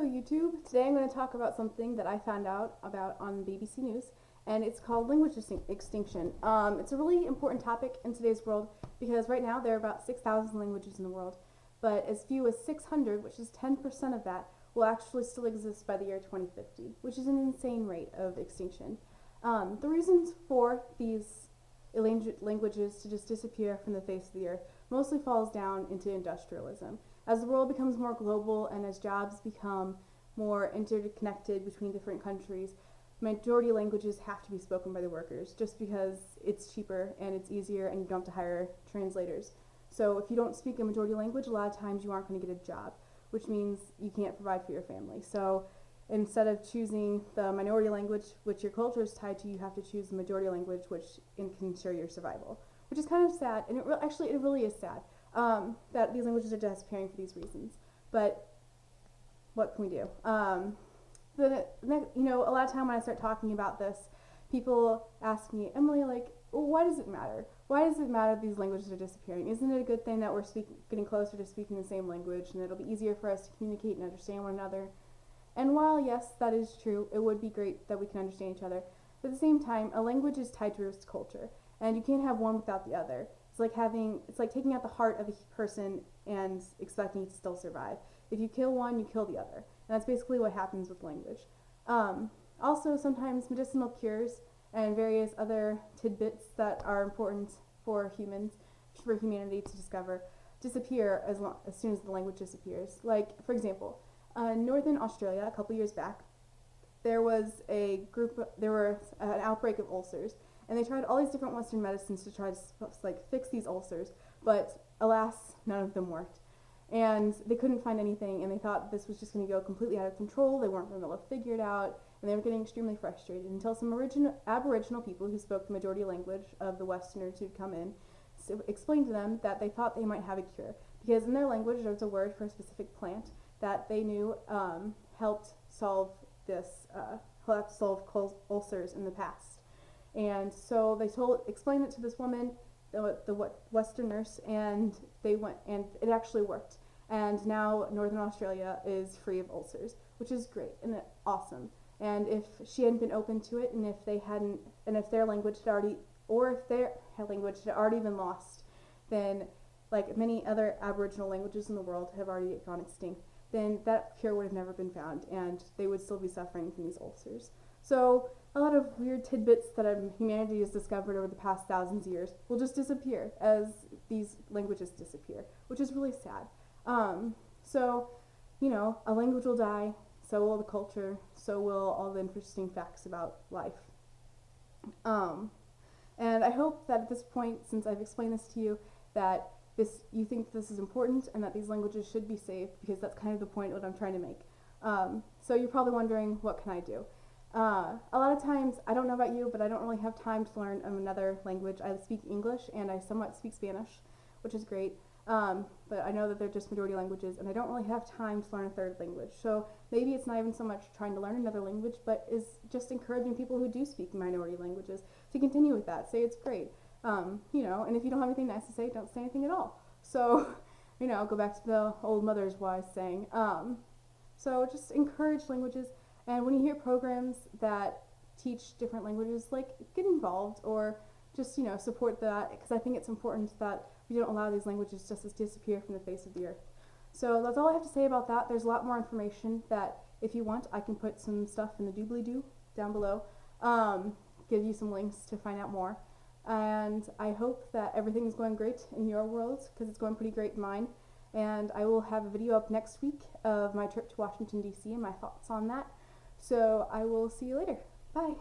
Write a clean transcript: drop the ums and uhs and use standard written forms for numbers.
YouTube. Today I'm going to talk about something that I found out about on BBC News, and it's called extinction. It's a really important topic in today's world because right now there are about 6,000 languages in the world, but as few as 600, which is 10% of that, will actually still exist by the year 2050, which is an insane rate of extinction. The reasons for these languages to just disappear from the face of the earth mostly falls down into industrialism. As the world becomes more global and as jobs become more interconnected between different countries, majority languages have to be spoken by the workers just because it's cheaper and it's easier and you don't have to hire translators. So if you don't speak a majority language, a lot of times you aren't going to get a job, which means you can't provide for your family. So instead of choosing the minority language, which your culture is tied to, you have to choose the majority language, which can ensure your survival, which is kind of sad. And it really is sad that these languages are disappearing for these reasons. But what can we do? A lot of time when I start talking about this, people ask me, Emily, well, why does it matter? Why does it matter that these languages are disappearing? Isn't it a good thing that we're getting closer to speaking the same language, and it'll be easier for us to communicate and understand one another? And while, yes, that is true, it would be great that we can understand each other, but at the same time, a language is tied to its culture, and you can't have one without the other. It's like taking out the heart of a person and expecting it to still survive. If you kill one, you kill the other. And that's basically what happens with language. Also, sometimes medicinal cures and various other tidbits that are important for humanity to disappear as soon as the language disappears. Like, for example, in Northern Australia, a couple years back, there was an outbreak of ulcers, and they tried all these different Western medicines to try to fix these ulcers, but alas, none of them worked. And they couldn't find anything, and they thought this was just going to go completely out of control. They weren't going to be able to figure it out, and they were getting extremely frustrated until some Aboriginal people who spoke the majority language of the Westerners who'd come in explained to them that they thought they might have a cure, because in their language there was a word for a specific plant that they knew helped solve ulcers in the past. And so they explained it to this woman, the Western nurse, and they went, and it actually worked. And now Northern Australia is free of ulcers, which is great and awesome. And if she hadn't been open to it, and if their language had already been lost, then like many other Aboriginal languages in the world have already gone extinct, then that cure would have never been found, and they would still be suffering from these ulcers. So a lot of weird tidbits that humanity has discovered over the past thousands of years will just disappear as these languages disappear, which is really sad. A language will die, so will the culture, so will all the interesting facts about life. And I hope that at this point, since I've explained this to you, that you think this is important and that these languages should be saved, because that's kind of the point what I'm trying to make. So you're probably wondering, what can I do? A lot of times, I don't know about you, but I don't really have time to learn another language. I speak English and I somewhat speak Spanish, which is great. But I know that they're just majority languages, and I don't really have time to learn a third language. So maybe it's not even so much trying to learn another language, but is just encouraging people who do speak minority languages to continue with that. Say it's great. And if you don't have anything nice to say, don't say anything at all. So, go back to the old mother's wise saying. So just encourage languages, and when you hear programs that teach different languages, get involved, or just, support that, because I think it's important that we don't allow these languages just to disappear from the face of the earth. So that's all I have to say about that. There's a lot more information that, if you want, I can put some stuff in the doobly-doo down below, give you some links to find out more. And I hope that everything is going great in your world, because it's going pretty great in mine. And I will have a video up next week of my trip to Washington, D.C. and my thoughts on that. So I will see you later. Bye.